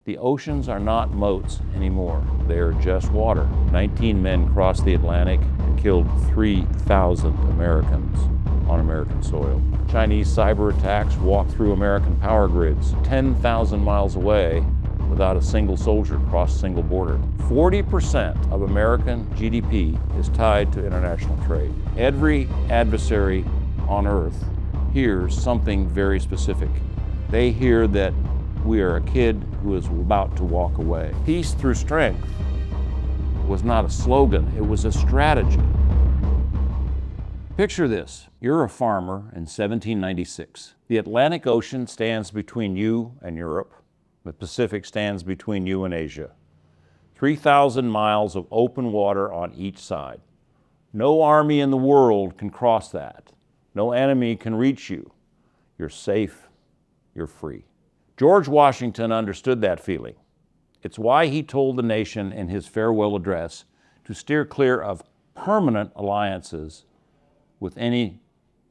The oceans are not moats anymore. They are just water. 19 men crossed the Atlantic and killed 3,000 Americans on American soil. Chinese cyber attacks walked through American power grids 10,000 miles away without a single soldier cross a single border. 40% of American GDP is tied to international trade. Every adversary on earth hears something very specific. They hear that we are a kid who is about to walk away. Peace through strength was not a slogan, it was a strategy. Picture this, you're a farmer in 1796. The Atlantic Ocean stands between you and Europe. The Pacific stands between you and Asia. 3,000 miles of open water on each side. No army in the world can cross that. No enemy can reach you. You're safe, you're free. George Washington understood that feeling. It's why he told the nation in his farewell address to steer clear of permanent alliances with any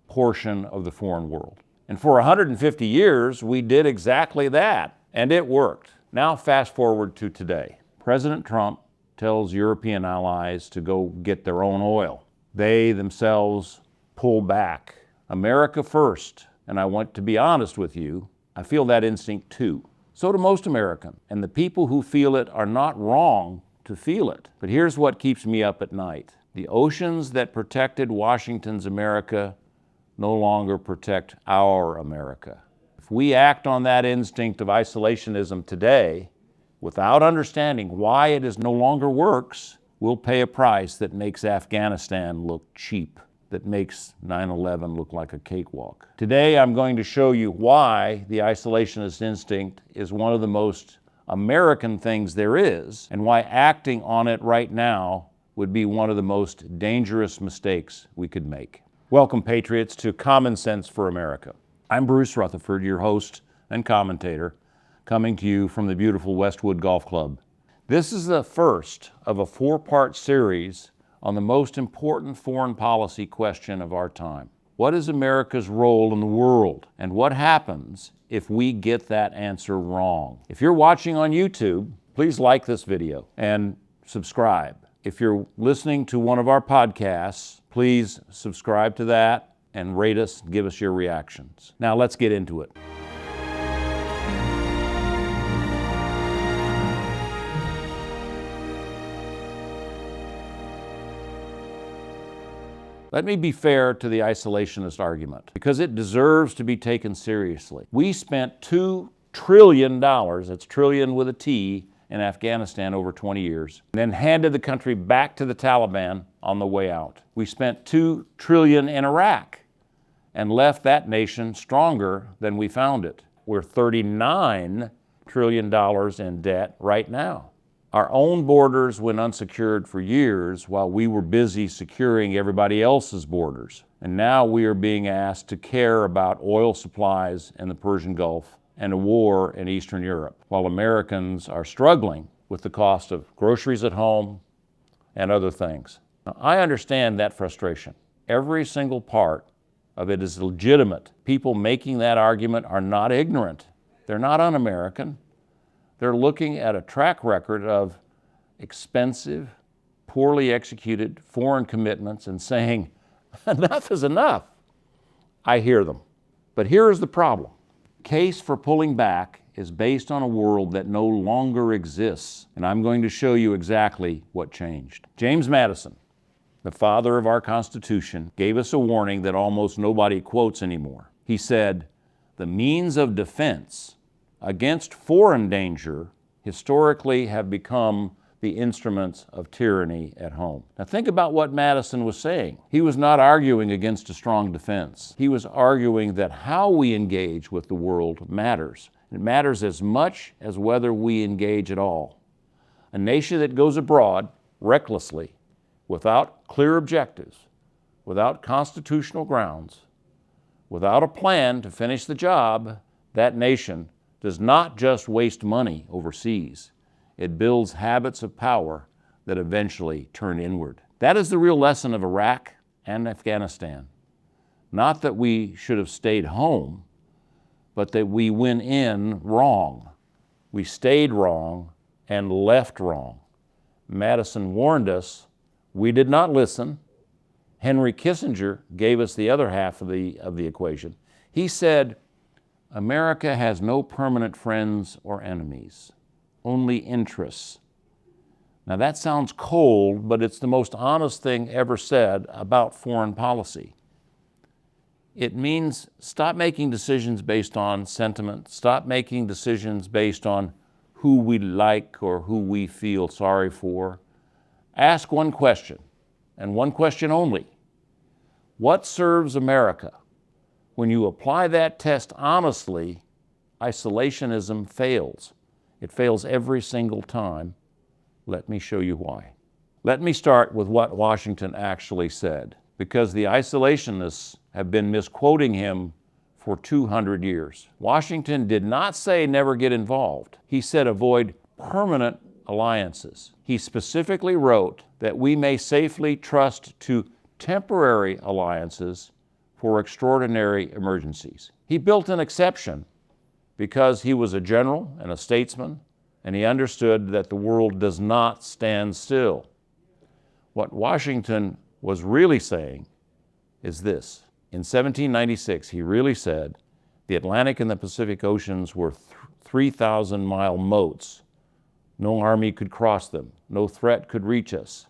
portion of the foreign world. And for 150 years, we did exactly that, and it worked. Now fast forward to today. President Trump tells European allies to go get their own oil. They themselves pull back. America first, and I want to be honest with you, I feel that instinct too. So do most Americans, and the people who feel it are not wrong to feel it. But here's what keeps me up at night. The oceans that protected Washington's America no longer protect our America. If we act on that instinct of isolationism today, without understanding why it no longer works, we'll pay a price that makes Afghanistan look cheap, that makes 9/11 look like a cakewalk. Today, I'm going to show you why the isolationist instinct is one of the most American things there is, and why acting on it right now would be one of the most dangerous mistakes we could make. Welcome, patriots, to Common Sense for America. I'm Bruce Rutherford, your host and commentator, coming to you from the beautiful Westwood Golf Club. This is the first of a four-part series on the most important foreign policy question of our time. What is America's role in the world? And what happens if we get that answer wrong? If you're watching on YouTube, please like this video and subscribe. If you're listening to one of our podcasts, please subscribe to that and rate us, give us your reactions. Now let's get into it. Let me be fair to the isolationist argument, because it deserves to be taken seriously. We spent $2 trillion, that's trillion with a T, in Afghanistan over 20 years, and then handed the country back to the Taliban on the way out. We spent $2 trillion in Iraq and left that nation stronger than we found it. We're $39 trillion in debt right now. Our own borders went unsecured for years while we were busy securing everybody else's borders. And now we are being asked to care about oil supplies in the Persian Gulf and a war in Eastern Europe, while Americans are struggling with the cost of groceries at home and other things. Now, I understand that frustration. Every single part of it is legitimate. People making that argument are not ignorant. They're not un-American. They're looking at a track record of expensive, poorly executed foreign commitments and saying, enough is enough. I hear them. But here is the problem. Case for pulling back is based on a world that no longer exists, and I'm going to show you exactly what changed. James Madison, the father of our Constitution, gave us a warning that almost nobody quotes anymore. He said, "The means of defense against foreign danger historically have become the instruments of tyranny at home." Now think about what Madison was saying. He was not arguing against a strong defense. He was arguing that how we engage with the world matters. It matters as much as whether we engage at all. A nation that goes abroad recklessly, without clear objectives, without constitutional grounds, without a plan to finish the job, that nation does not just waste money overseas. It builds habits of power that eventually turn inward. That is the real lesson of Iraq and Afghanistan. Not that we should have stayed home, but that we went in wrong. We stayed wrong and left wrong. Madison warned us. We did not listen. Henry Kissinger gave us the other half of the equation. He said, America has no permanent friends or enemies, only interests. Now that sounds cold, but it's the most honest thing ever said about foreign policy. It means stop making decisions based on sentiment, stop making decisions based on who we like or who we feel sorry for. Ask one question, and one question only. What serves America? When you apply that test honestly, isolationism fails. It fails every single time. Let me show you why. Let me start with what Washington actually said, because the isolationists have been misquoting him for 200 years. Washington did not say never get involved. He said avoid permanent alliances. He specifically wrote that we may safely trust to temporary alliances for extraordinary emergencies. He built an exception because he was a general and a statesman, and he understood that the world does not stand still. What Washington was really saying is this. In 1796, he really said the Atlantic and the Pacific Oceans were 3,000-mile moats. No army could cross them. No threat could reach us.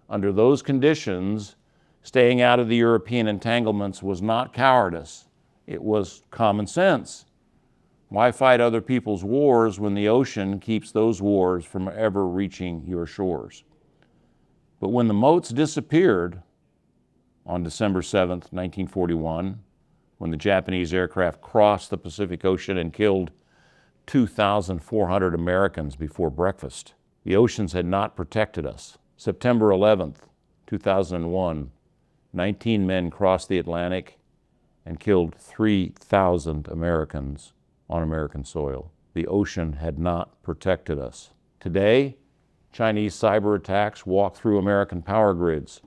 Under those conditions, staying out of the European entanglements was not cowardice. It was common sense. Why fight other people's wars when the ocean keeps those wars from ever reaching your shores? But when the moats disappeared on December 7th, 1941, when the Japanese aircraft crossed the Pacific Ocean and killed 2,400 Americans before breakfast, the oceans had not protected us. September 11th, 2001, 19 men crossed the Atlantic and killed 3,000 Americans on American soil. The ocean had not protected us. Today, Chinese cyber attacks walk through American power grids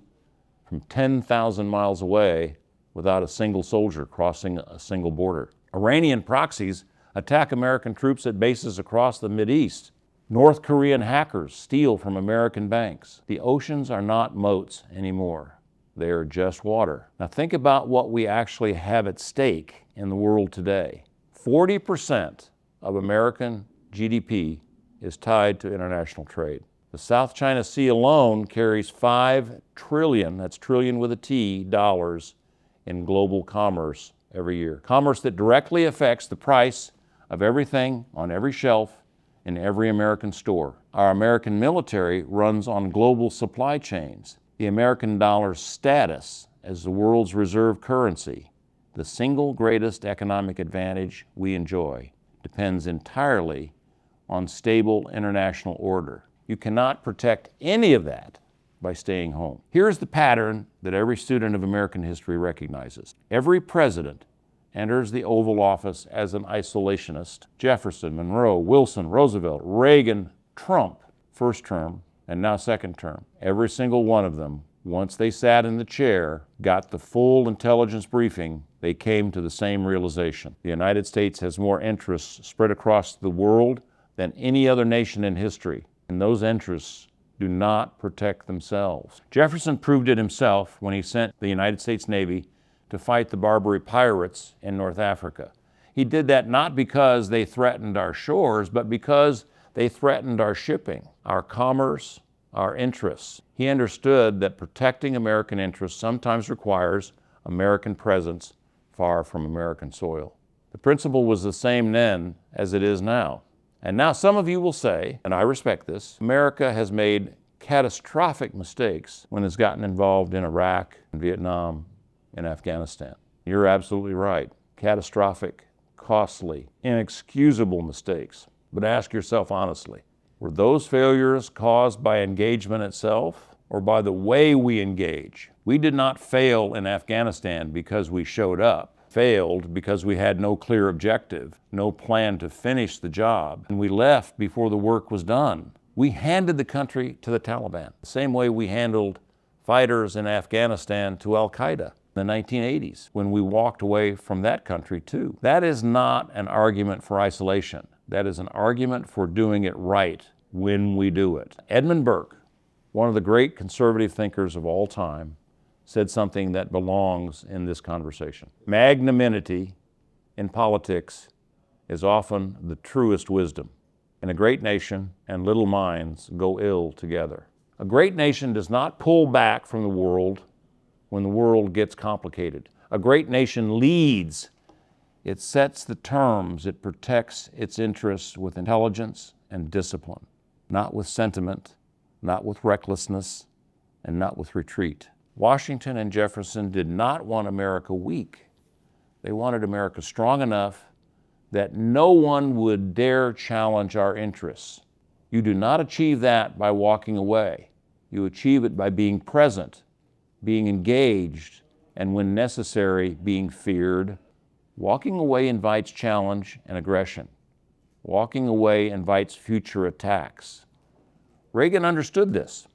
from 10,000 miles away without a single soldier crossing a single border. Iranian proxies attack American troops at bases across the Mideast. North Korean hackers steal from American banks. The oceans are not moats anymore. They are just water. Now think about what we actually have at stake in the world today. 40% of American GDP is tied to international trade. The South China Sea alone carries $5 trillion, that's trillion with a T, dollars in global commerce every year. Commerce that directly affects the price of everything on every shelf in every American store. Our American military runs on global supply chains. The American dollar's status as the world's reserve currency, the single greatest economic advantage we enjoy, depends entirely on stable international order. You cannot protect any of that by staying home. Here's the pattern that every student of American history recognizes. Every president enters the Oval Office as an isolationist. Jefferson, Monroe, Wilson, Roosevelt, Reagan, Trump, first term, and now second term. Every single one of them, once they sat in the chair, got the full intelligence briefing, they came to the same realization. The United States has more interests spread across the world than any other nation in history, and those interests do not protect themselves. Jefferson proved it himself when he sent the United States Navy to fight the Barbary pirates in North Africa. He did that not because they threatened our shores, but because they threatened our shipping, our commerce, our interests. He understood that protecting American interests sometimes requires American presence far from American soil. The principle was the same then as it is now. And now some of you will say, and I respect this, America has made catastrophic mistakes when it's gotten involved in Iraq, and Vietnam, and Afghanistan. You're absolutely right. Catastrophic, costly, inexcusable mistakes. But ask yourself honestly, were those failures caused by engagement itself or by the way we engage? We did not fail in Afghanistan because we showed up. Failed because we had no clear objective, no plan to finish the job, and we left before the work was done. We handed the country to the Taliban, the same way we handled fighters in Afghanistan to Al-Qaeda in the 1980s, when we walked away from that country too. That is not an argument for isolation. That is an argument for doing it right when we do it. Edmund Burke, one of the great conservative thinkers of all time, said something that belongs in this conversation. Magnanimity in politics is often the truest wisdom. In a great nation and little minds go ill together. A great nation does not pull back from the world when the world gets complicated. A great nation leads. It sets the terms. It protects its interests with intelligence and discipline, not with sentiment, not with recklessness, and not with retreat. Washington and Jefferson did not want America weak. They wanted America strong enough that no one would dare challenge our interests. You do not achieve that by walking away. You achieve it by being present, being engaged, and when necessary, being feared. Walking away invites challenge and aggression. Walking away invites future attacks. Reagan understood this.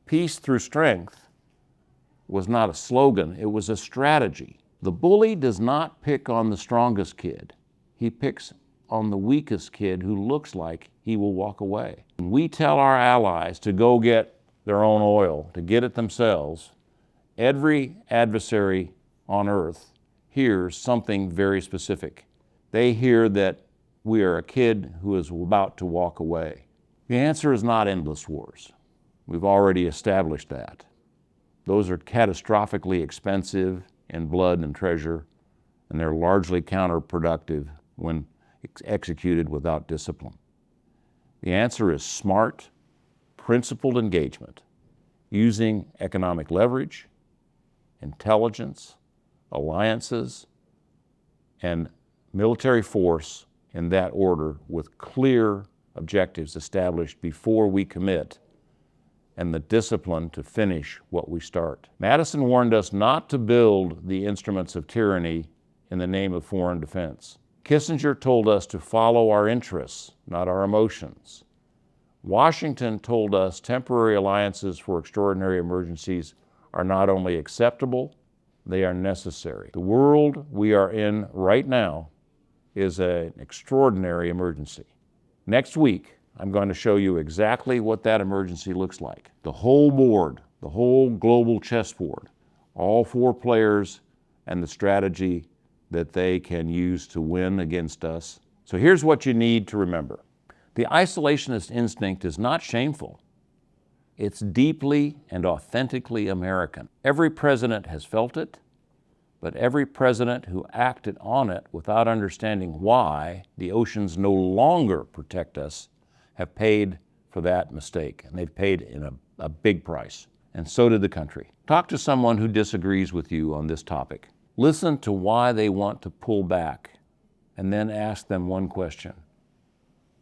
Peace through strength was not a slogan, it was a strategy. The bully does not pick on the strongest kid. He picks on the weakest kid who looks like he will walk away. When we tell our allies to go get their own oil, to get it themselves, every adversary on earth hears something very specific. They hear that we are a kid who is about to walk away. The answer is not endless wars. We've already established that. Those are catastrophically expensive in blood and treasure, and they're largely counterproductive when executed without discipline. The answer is smart, principled engagement, using economic leverage, intelligence, alliances, and military force in that order with clear objectives established before we commit, and the discipline to finish what we start. Madison warned us not to build the instruments of tyranny in the name of foreign defense. Kissinger told us to follow our interests, not our emotions. Washington told us temporary alliances for extraordinary emergencies are not only acceptable, they are necessary. The world we are in right now is an extraordinary emergency. Next week, I'm going to show you exactly what that emergency looks like. The whole board, the whole global chessboard, all four players and the strategy that they can use to win against us. So here's what you need to remember. The isolationist instinct is not shameful. It's deeply and authentically American. Every president has felt it, but every president who acted on it without understanding why the oceans no longer protect us have paid for that mistake, and they've paid in a big price. And so did the country. Talk to someone who disagrees with you on this topic. Listen to why they want to pull back, and then ask them one question.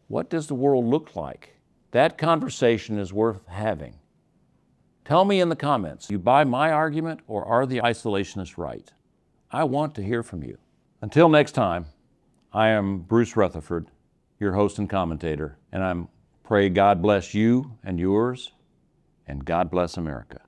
What does the world look like? That conversation is worth having. Tell me in the comments, you buy my argument or are the isolationists right? I want to hear from you. Until next time, I am Bruce Rutherford, your host and commentator, and I pray God bless you and yours, and God bless America.